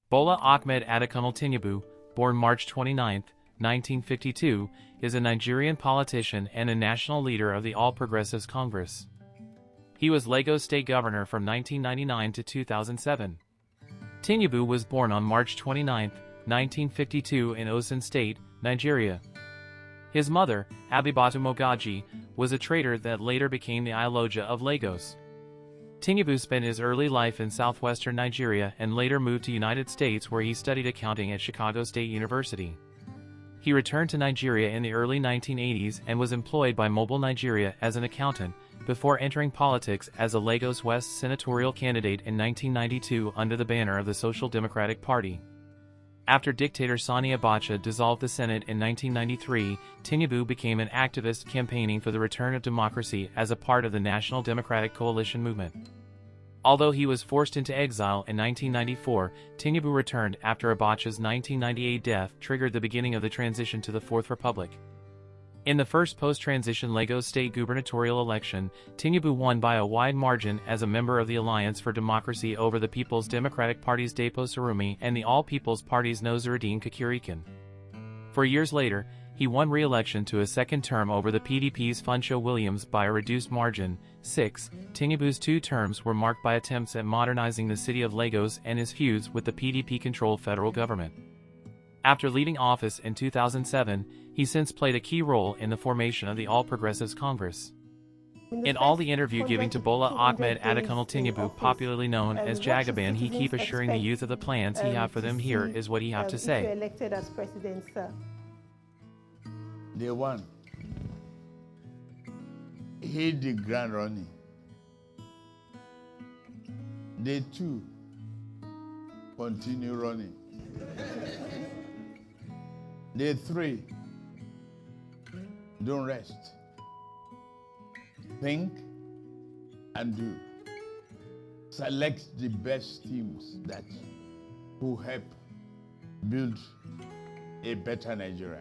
Bola Ahmed Adekunle Tinubu, born March 29, 1952, is a Nigerian politician and a national leader of the All Progressives Congress. He was Lagos State Governor from 1999 to 2007. Tinubu was born on March 29, 1952 in Osun State, Nigeria. His mother, Abibatu Mogaji, was a trader that later became the Iloja of Lagos. Tinubu spent his early life in southwestern Nigeria and later moved to the United States where he studied accounting at Chicago State University. He returned to Nigeria in the early 1980s and was employed by Mobile Nigeria as an accountant, before entering politics as a Lagos West senatorial candidate in 1992 under the banner of the Social Democratic Party. After dictator Sani Abacha dissolved the Senate in 1993, Tinubu became an activist campaigning for the return of democracy as a part of the National Democratic Coalition movement. Although he was forced into exile in 1994, Tinubu returned after Abacha's 1998 death triggered the beginning of the transition to the Fourth Republic. In the first post-transition Lagos state gubernatorial election, Tinubu won by a wide margin as a member of the Alliance for Democracy over the People's Democratic Party's Dapo Sarumi and the All People's Party's Nosiruddin Kekurikan. 4 years later, he won re-election to a second term over the PDP's Funsho Williams by a reduced margin. 6. Tinubu's 2 terms were marked by attempts at modernizing the city of Lagos and his feuds with the PDP-controlled federal government. After leaving office in 2007, he since played a key role in the formation of the All Progressives Congress. In all the interview giving to Bola Ahmed Adekunle Tinubu, popularly known as Jagaban, he keep assuring the youth of the plans he have for them. Here is what he have to say. If you're elected as president, sir. Day one, hit the ground running. Day two, continue running. Day three, don't rest. Think and do. Select the best teams that will help build a better Nigeria.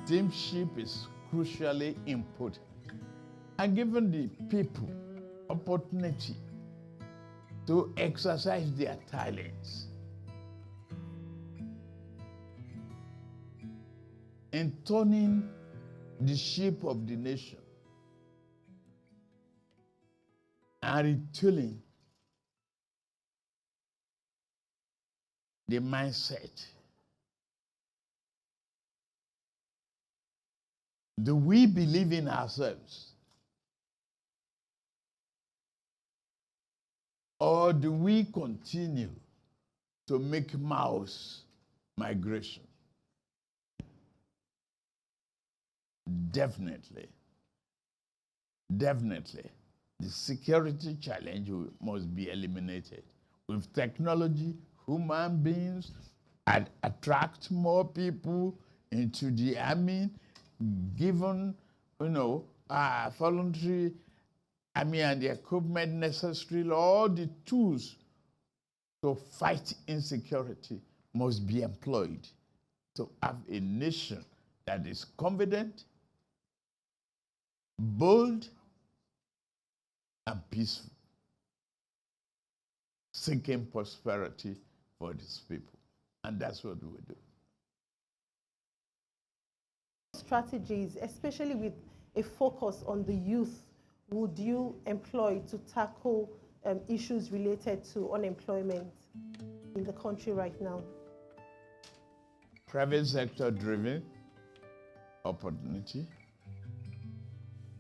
Teamship is crucially important, and giving the people opportunity to exercise their talents. In turning the shape of the nation and retooling the mindset. Do we believe in ourselves? Or do we continue to make mouse migration? Definitely. The security challenge must be eliminated. With technology, human beings attract more people into the army, given, voluntary army and the equipment necessary, all the tools to fight insecurity must be employed to have a nation that is confident, bold, and peaceful, seeking prosperity for these people. And that's what we do. Strategies, especially with a focus on the youth, would you employ to tackle issues related to unemployment in the country right now? Private sector driven opportunity,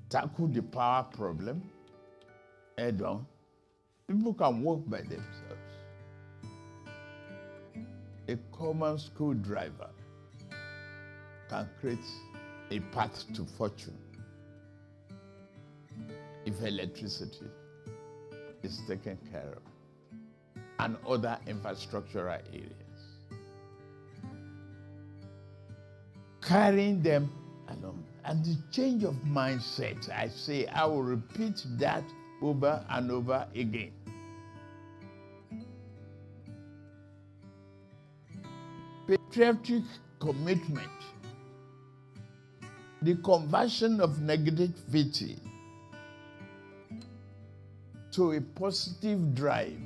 tackle the power problem head on. People can work by themselves. A common school driver can create a path to fortune if electricity is taken care of and other infrastructural areas. Carrying them along. And the change of mindset, I will repeat that over and over again. Patriotic commitment, the conversion of negativity to a positive drive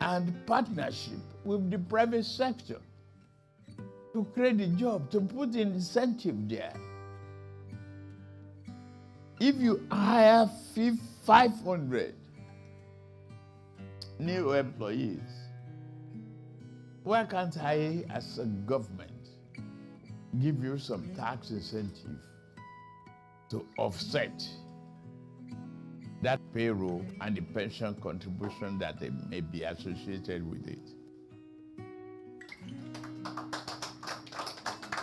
and partnership with the private sector to create a job, to put an incentive there. If you hire 500 new employees, why can't I, as a government, give you some tax incentive to offset that payroll and the pension contribution that may be associated with it?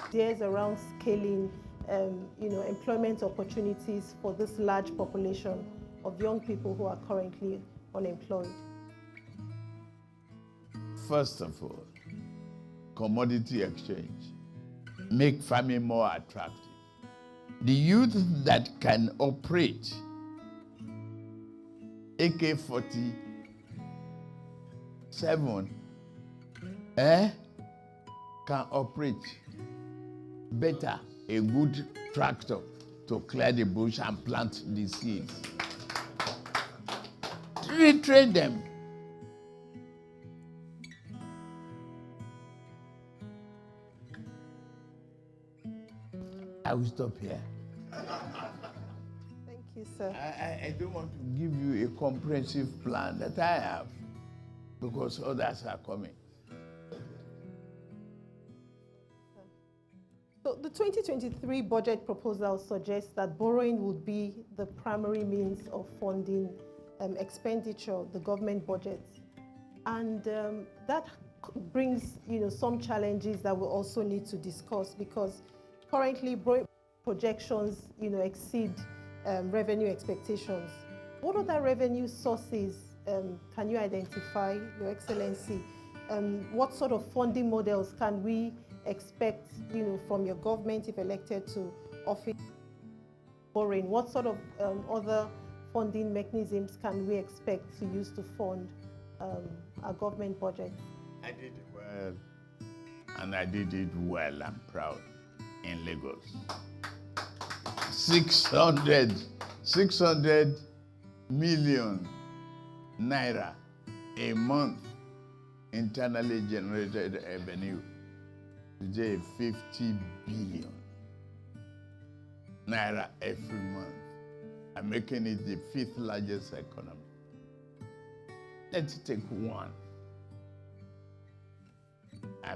Ideas around scaling employment opportunities for this large population of young people who are currently unemployed? First of all, commodity exchange. Make farming more attractive. The youth that can operate AK-47 can operate better a good tractor to clear the bush and plant the seeds. Retrain them. I will stop here. Thank you, sir. I don't want to give you a comprehensive plan that I have because others are coming. So the 2023 budget proposal suggests that borrowing would be the primary means of funding expenditure, the government budget. And that brings some challenges that we also need to discuss, because currently projections exceed revenue expectations. What other revenue sources can you identify, Your Excellency? What sort of funding models can we expect from your government if elected to office borrowing? What sort of other funding mechanisms can we expect to use to fund our government budget? I did it well, and I did it well, I'm proud, in Lagos. 600 million naira a month internally generated revenue. Today, 50 billion naira every month. I'm making it the 5th largest economy. Let's take one. I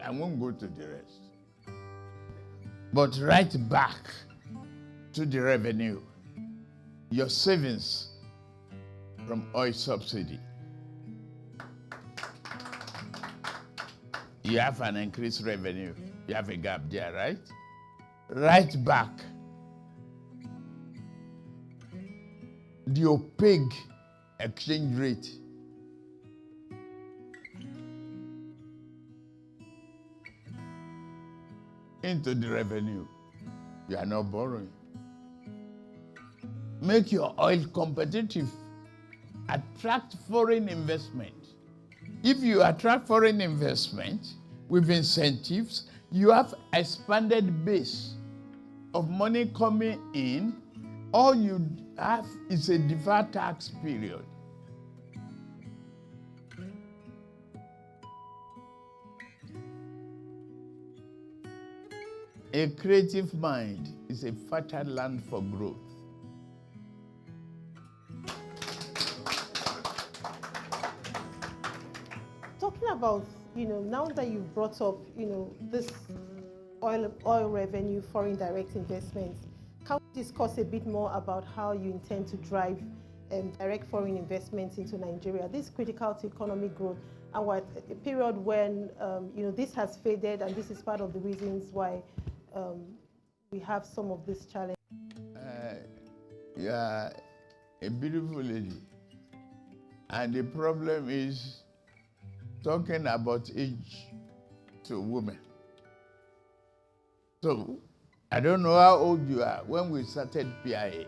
won't go to the rest. But right back to the revenue, your savings from oil subsidy. You have an increased revenue. You have a gap there, right? Right back. The opaque exchange rate. Into the revenue. You are not borrowing. Make your oil competitive. Attract foreign investment. If you attract foreign investment with incentives, you have expanded base of money coming in. All you have is a deferred tax period. A creative mind is a fertile land for growth. Talking about, now that you've brought up, this oil revenue, foreign direct investments, can we discuss a bit more about how you intend to drive direct foreign investments into Nigeria? This is critical to economic growth, and we're at a period when, this has faded, and this is part of the reasons why we have some of this challenge. You are a beautiful lady, and the problem is talking about age to women. So, I don't know how old you are when we started PIA.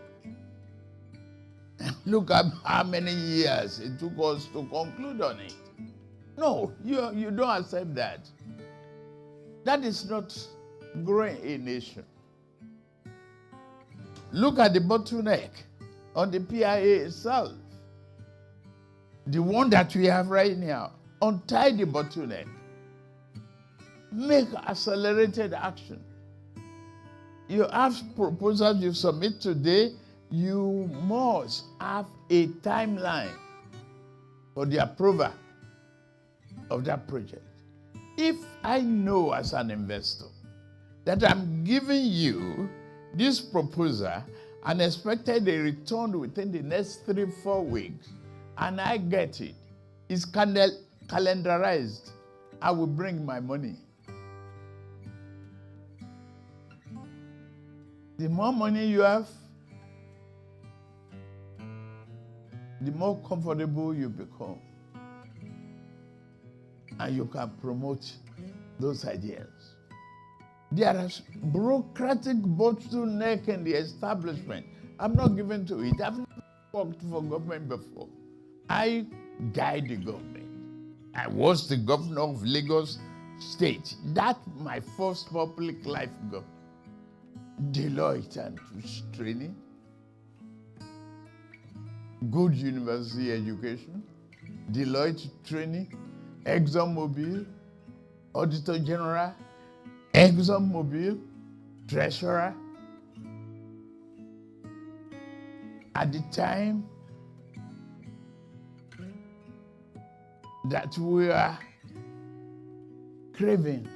Look at how many years it took us to conclude on it. No, you don't accept that. That is not growing a nation. Look at the bottleneck on the PIA itself. the one that we have right now, untie the bottleneck. Make accelerated action. You have proposals you submit today, you must have a timeline for the approval of that project. If I know as an investor that I'm giving you this proposal and expected a return within the next 3-4 weeks, and I get it, it's calendarized, I will bring my money. The more money you have, the more comfortable you become. And you can promote those ideas. There is bureaucratic bottleneck in the establishment. I'm not given to it. I've never worked for government before. I guide the government. I was the governor of Lagos State. That's my first public life government. Deloitte and training, good university education, Deloitte training, ExxonMobil, Auditor General, ExxonMobil, Treasurer. At the time that we are craving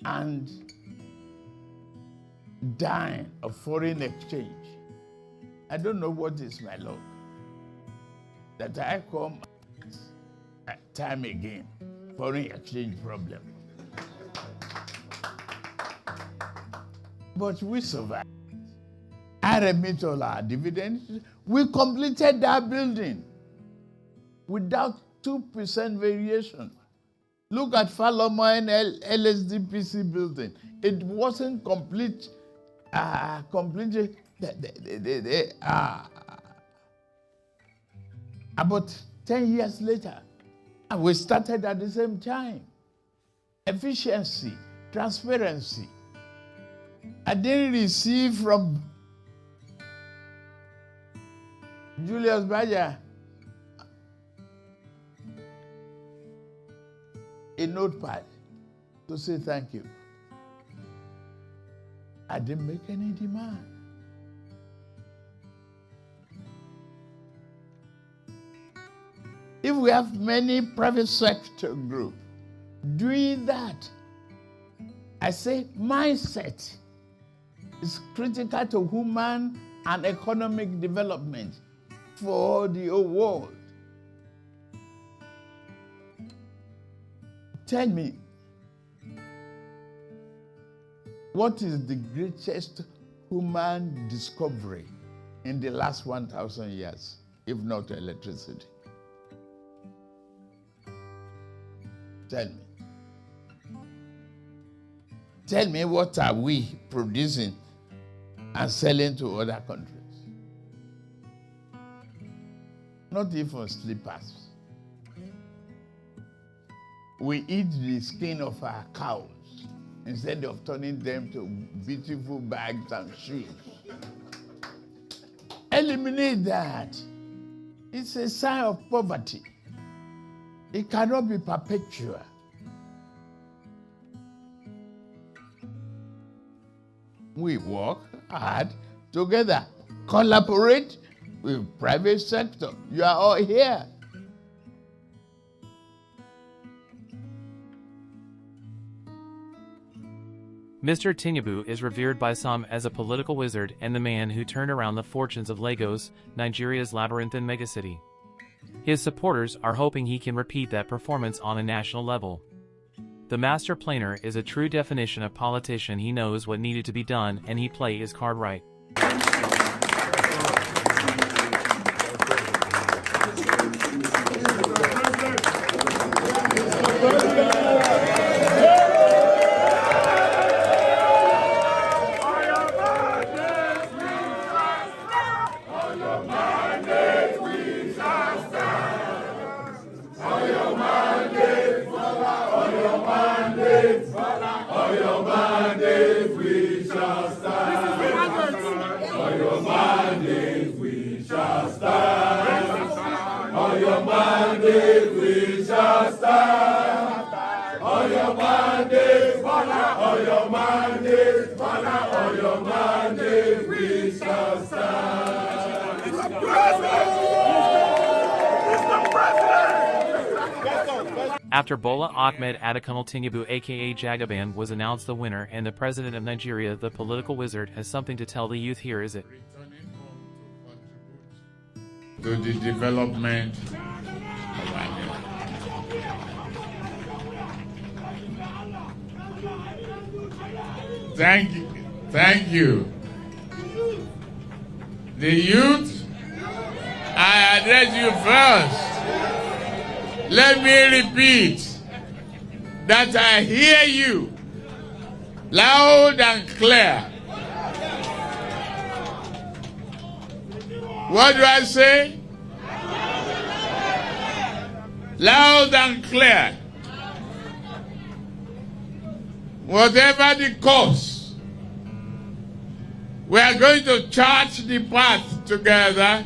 and dying of foreign exchange, I don't know what is my luck, that I come time again, foreign exchange problem. But we survived. I remit all our dividends. We completed that building without 2% variation. Look at Falomine LSDPC building. It wasn't completed about 10 years later. And we started at the same time. Efficiency, transparency. I didn't receive from Julius Baja a notepad to say thank you. I didn't make any demand. If we have many private sector groups doing that, I say mindset is critical to human and economic development for the whole world. Tell me, what is the greatest human discovery in the last 1,000 years, if not electricity? Tell me. Tell me, what are we producing and selling to other countries? Not even slippers. We eat the skin of our cows instead of turning them to beautiful bags and shoes. Eliminate that. It's a sign of poverty. It cannot be perpetual. We work hard together, collaborate with private sector. You are all here. Mr. Tinubu is revered by some as a political wizard and the man who turned around the fortunes of Lagos, Nigeria's labyrinthine megacity. His supporters are hoping he can repeat that performance on a national level. The master planner is a true definition of politician. He knows what needed to be done and he played his card right. For your mandate we shall stand. mandate we shall stand. On your mandate, on your mandate, on your mandate we shall stand. Mr. President! Mr. President! After Bola Ahmed Adekunle Tinubu aka Jagaban was announced the winner and the president of Nigeria, the political wizard has something to tell the youth. Here is it. To the development of Thank you. Thank you. The youth, I address you first. Let me repeat that I hear you loud and clear. What do I say? Loud and clear. Whatever the cost, we are going to chart the path together.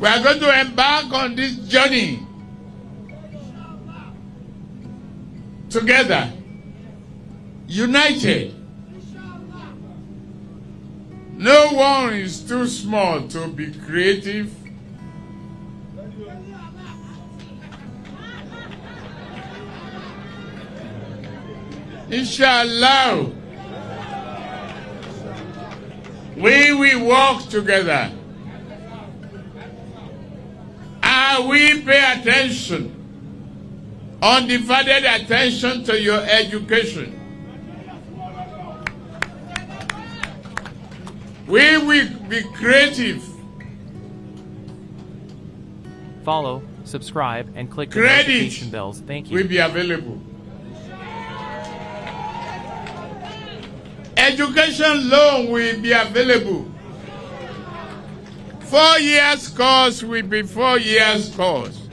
We are going to embark on this journey together, united. No one is too small to be creative. Inshallah, we will work together. And we pay attention, undivided attention to your education. We will be creative. Follow, subscribe, and click the notification bells. Thank you. Will be available. Education loan will be available. 4 years course will be 4 years course.